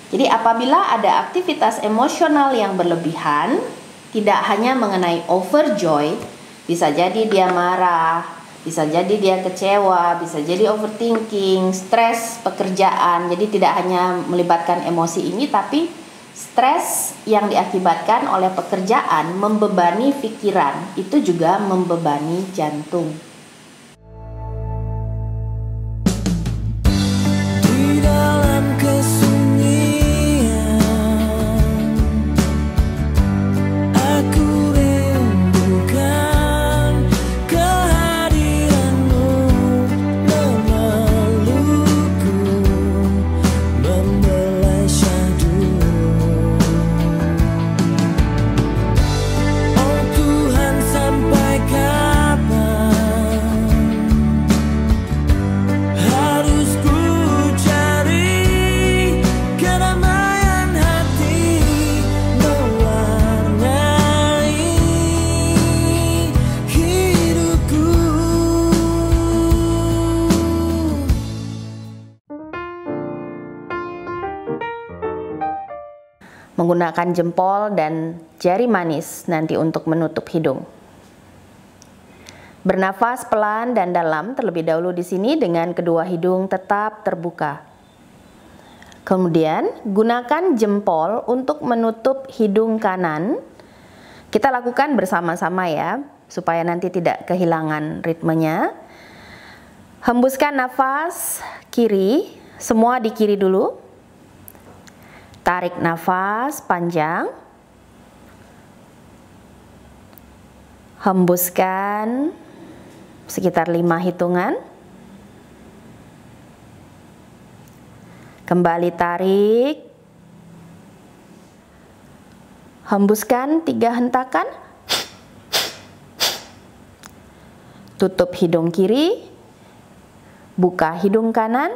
Jadi apabila ada aktivitas emosional yang berlebihan, tidak hanya mengenai overjoy, bisa jadi dia marah, bisa jadi dia kecewa, bisa jadi overthinking, stres pekerjaan. Jadi tidak hanya melibatkan emosi ini, tapi stres yang diakibatkan oleh pekerjaan membebani pikiran, itu juga membebani jantung. Menggunakan jempol dan jari manis nanti untuk menutup hidung. Bernafas pelan dan dalam terlebih dahulu di sini dengan kedua hidung tetap terbuka. Kemudian gunakan jempol untuk menutup hidung kanan. Kita lakukan bersama-sama ya, supaya nanti tidak kehilangan ritmenya. Hembuskan nafas kiri, semua di kiri dulu. Tarik nafas panjang, hembuskan sekitar 5 hitungan, kembali tarik, hembuskan 3 hentakan, tutup hidung kiri, buka hidung kanan,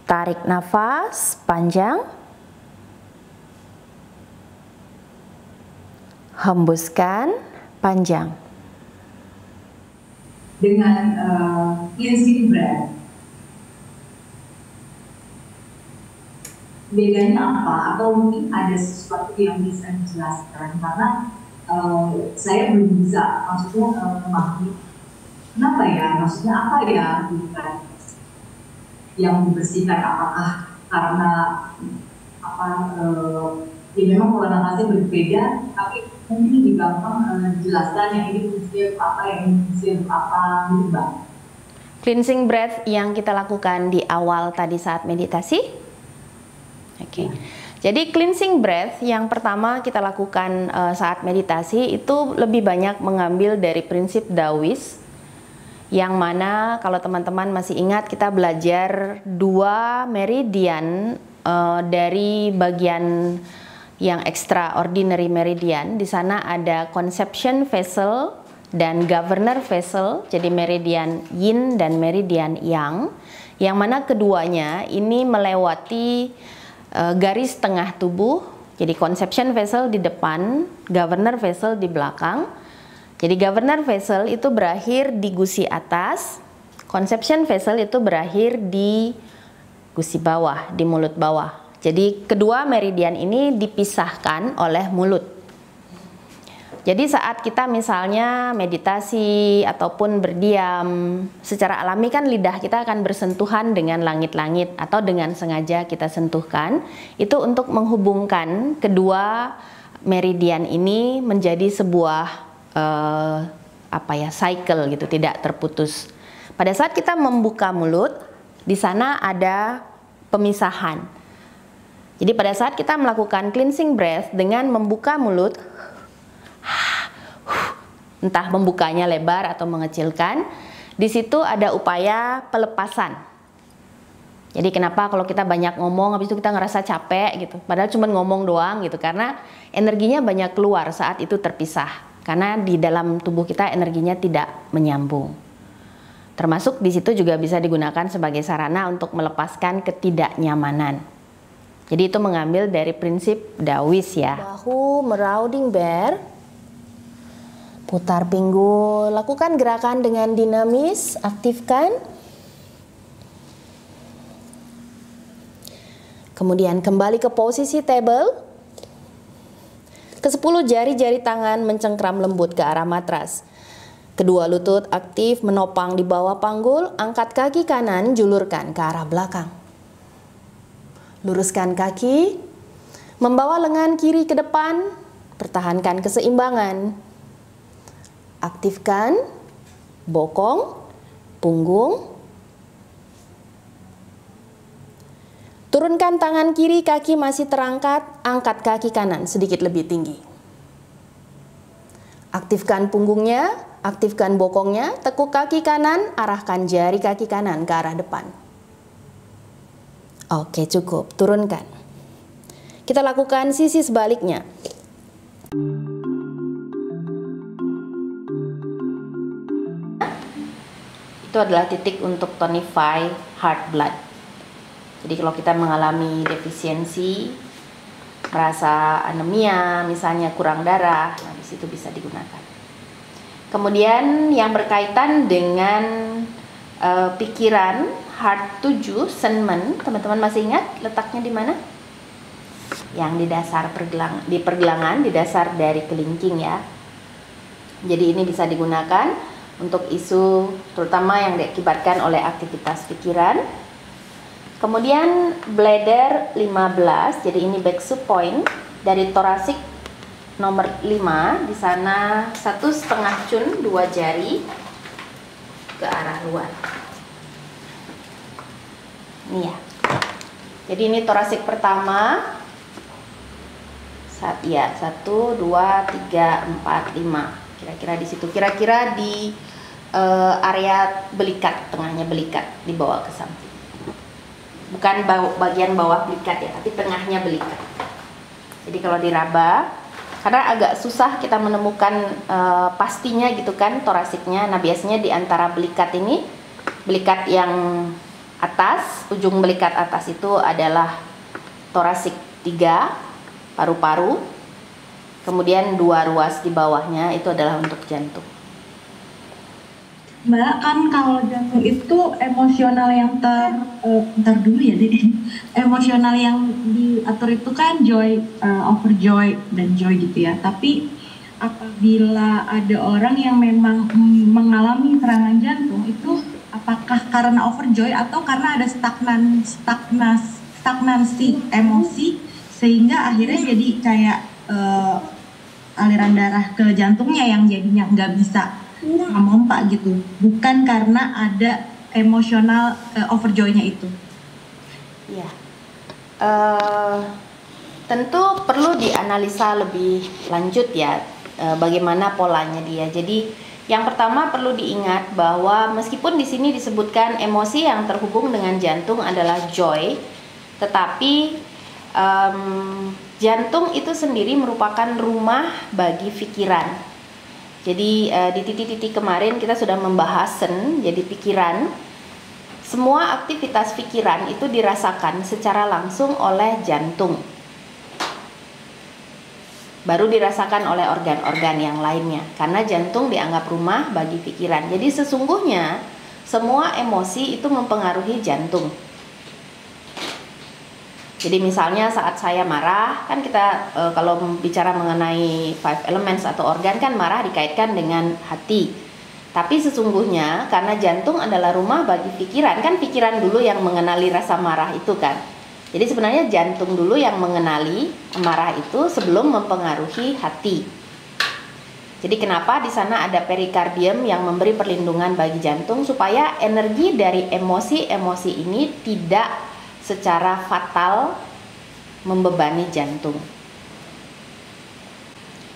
tarik nafas panjang, hembuskan panjang. Dengan cleansing breath, bedanya apa? Atau mungkin ada sesuatu yang bisa dijelaskan? Karena saya belum bisa, maksudnya memahami kenapa ya, maksudnya apa ya, gitu kan, yang dibersihkan, apakah karena apa? Ya memang pola nafasnya berbeda, tapi mungkin lebih gampang jelaskan yang ini fungsinya apa, yang ini fungsinya apa, gitu Mbak. Cleansing breath yang kita lakukan di awal tadi saat meditasi. Oke. Jadi cleansing breath yang pertama kita lakukan saat meditasi itu lebih banyak mengambil dari prinsip Taois, yang mana kalau teman-teman masih ingat kita belajar 2 meridian dari bagian yang extraordinary meridian. Di sana ada conception vessel dan governor vessel, jadi meridian yin dan meridian yang mana keduanya ini melewati garis tengah tubuh. Jadi conception vessel di depan, governor vessel di belakang. Jadi governor vessel itu berakhir di gusi atas, conception vessel itu berakhir di gusi bawah, di mulut bawah. Jadi kedua meridian ini dipisahkan oleh mulut. Jadi saat kita misalnya meditasi ataupun berdiam, secara alami kan lidah kita akan bersentuhan dengan langit-langit atau dengan sengaja kita sentuhkan. Itu untuk menghubungkan kedua meridian ini menjadi sebuah cycle gitu, tidak terputus. Pada saat kita membuka mulut, di sana ada pemisahan. Jadi pada saat kita melakukan cleansing breath dengan membuka mulut, entah membukanya lebar atau mengecilkan, di situ ada upaya pelepasan. Jadi kenapa kalau kita banyak ngomong, habis itu kita ngerasa capek gitu, padahal cuma ngomong doang gitu, karena energinya banyak keluar saat itu terpisah, karena di dalam tubuh kita energinya tidak menyambung. Termasuk di situ juga bisa digunakan sebagai sarana untuk melepaskan ketidaknyamanan. Jadi itu mengambil dari prinsip Taois ya. Bahu merauding bear. Putar pinggul, lakukan gerakan dengan dinamis, aktifkan. Kemudian kembali ke posisi table. Ke-10 jari-jari tangan mencengkram lembut ke arah matras. Kedua lutut aktif menopang di bawah panggul, angkat kaki kanan, julurkan ke arah belakang. Luruskan kaki, membawa lengan kiri ke depan, pertahankan keseimbangan. Aktifkan bokong, punggung. Turunkan tangan kiri, kaki masih terangkat, angkat kaki kanan sedikit lebih tinggi. Aktifkan punggungnya, aktifkan bokongnya, tekuk kaki kanan, arahkan jari kaki kanan ke arah depan. Oke, cukup, turunkan. Kita lakukan sisi sebaliknya. Itu adalah titik untuk tonify heart blood. Jadi kalau kita mengalami defisiensi, merasa anemia, misalnya kurang darah, nah di situ bisa digunakan. Kemudian yang berkaitan dengan pikiran, heart 7, Senmen, teman-teman masih ingat letaknya di mana? Yang di dasar pergelangan, di dasar dari kelingking ya. Jadi ini bisa digunakan untuk isu terutama yang diakibatkan oleh aktivitas pikiran. Kemudian bladder 15, jadi ini back point dari thoracic nomor 5, di sana 1,5 cun 2 jari ke arah luar. Ini ya. Jadi ini thoracic pertama. 1, 2, 3, 4, 5. Kira-kira di situ. Kira-kira di area belikat, tengahnya belikat, dibawa ke samping. Bukan bagian bawah belikat ya, tapi tengahnya belikat. Jadi kalau diraba, karena agak susah kita menemukan pastinya gitu kan torasiknya. Nah biasanya di antara belikat ini, belikat yang atas, ujung belikat atas itu adalah torasik 3, paru-paru. Kemudian 2 ruas di bawahnya itu adalah untuk jantung. Mbak, kan kalau jantung itu emosional yang ntar dulu ya deh. Emosional yang diatur itu kan joy, overjoy dan joy gitu ya. Tapi apabila ada orang yang memang mengalami serangan jantung itu apakah karena overjoy atau karena ada stagnansi emosi sehingga akhirnya jadi kayak aliran darah ke jantungnya yang jadinya nggak bisa memompa gitu, bukan karena ada emosional overjoy-nya itu. Ya, tentu perlu dianalisa lebih lanjut ya, bagaimana polanya dia. Jadi yang pertama perlu diingat bahwa meskipun di sini disebutkan emosi yang terhubung dengan jantung adalah joy, tetapi jantung itu sendiri merupakan rumah bagi pikiran. Jadi di titik-titik kemarin kita sudah membahas jadi pikiran. Semua aktivitas pikiran itu dirasakan secara langsung oleh jantung. Baru dirasakan oleh organ-organ yang lainnya. Karena jantung dianggap rumah bagi pikiran. Jadi sesungguhnya semua emosi itu mempengaruhi jantung. Jadi misalnya saat saya marah, kan kita kalau bicara mengenai 5 elements atau organ kan marah dikaitkan dengan hati. Tapi sesungguhnya karena jantung adalah rumah bagi pikiran, kan pikiran dulu yang mengenali rasa marah itu kan. Jadi sebenarnya jantung dulu yang mengenali marah itu sebelum mempengaruhi hati. Jadi kenapa di sana ada perikardium yang memberi perlindungan bagi jantung supaya energi dari emosi-emosi ini tidak secara fatal membebani jantung.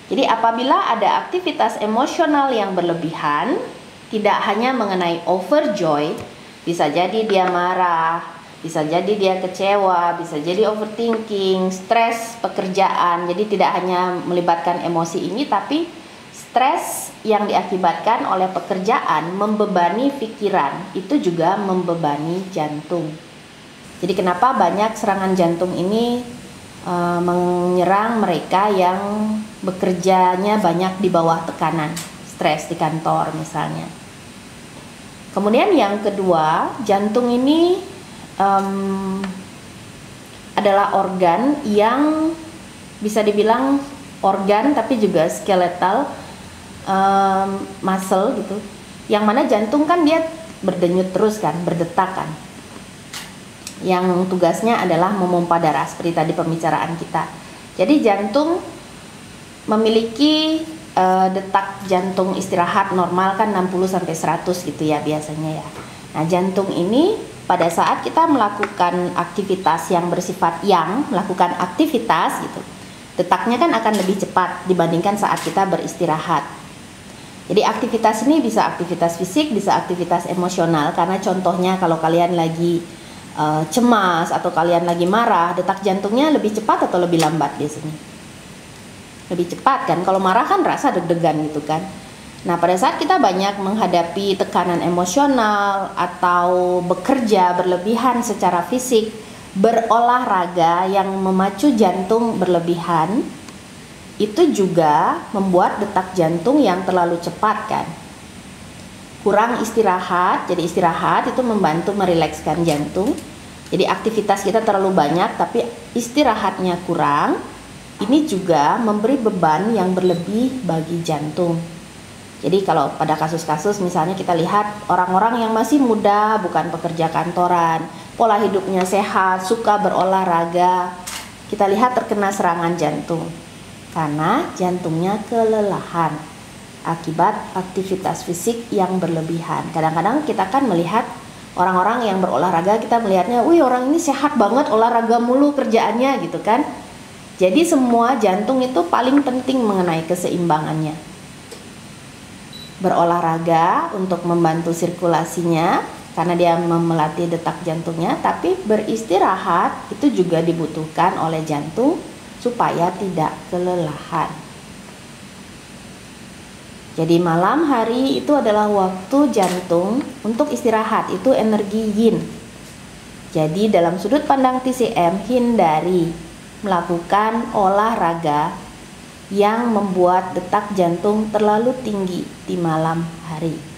Jadi apabila ada aktivitas emosional yang berlebihan, tidak hanya mengenai overjoy, bisa jadi dia marah, bisa jadi dia kecewa, bisa jadi overthinking, stres pekerjaan. Jadi tidak hanya melibatkan emosi ini, tapi stres yang diakibatkan oleh pekerjaan membebani pikiran, itu juga membebani jantung. Jadi kenapa banyak serangan jantung ini menyerang mereka yang bekerjanya banyak di bawah tekanan, stres di kantor misalnya. Kemudian yang kedua, jantung ini adalah organ yang bisa dibilang organ tapi juga skeletal muscle gitu. Yang mana jantung kan dia berdenyut terus kan, berdetak kan. Yang tugasnya adalah memompa darah seperti tadi pembicaraan kita. Jadi jantung memiliki detak jantung istirahat normal kan 60 sampai 100 gitu ya biasanya ya. Nah, jantung ini pada saat kita melakukan aktivitas yang bersifat melakukan aktivitas gitu, detaknya kan akan lebih cepat dibandingkan saat kita beristirahat. Jadi aktivitas ini bisa aktivitas fisik, bisa aktivitas emosional, karena contohnya kalau kalian lagi cemas atau kalian lagi marah, detak jantungnya lebih cepat atau lebih lambat biasanya? Lebih cepat kan, kalau marah kan rasa deg-degan gitu kan. Nah, pada saat kita banyak menghadapi tekanan emosional atau bekerja berlebihan secara fisik, berolahraga yang memacu jantung berlebihan, itu juga membuat detak jantung yang terlalu cepat kan. Kurang istirahat, jadi istirahat itu membantu merilekskan jantung. Jadi aktivitas kita terlalu banyak tapi istirahatnya kurang, ini juga memberi beban yang berlebih bagi jantung. Jadi kalau pada kasus-kasus misalnya kita lihat orang-orang yang masih muda, bukan pekerja kantoran, pola hidupnya sehat, suka berolahraga, kita lihat terkena serangan jantung karena jantungnya kelelahan akibat aktivitas fisik yang berlebihan. Kadang-kadang kita kan melihat orang-orang yang berolahraga, kita melihatnya, wih orang ini sehat banget, olahraga mulu kerjaannya gitu kan. Jadi semua jantung itu paling penting mengenai keseimbangannya. Berolahraga untuk membantu sirkulasinya karena dia melatih detak jantungnya, tapi beristirahat itu juga dibutuhkan oleh jantung supaya tidak kelelahan. Jadi malam hari itu adalah waktu jantung untuk istirahat, itu energi yin. Jadi dalam sudut pandang TCM, hindari melakukan olahraga yang membuat detak jantung terlalu tinggi di malam hari.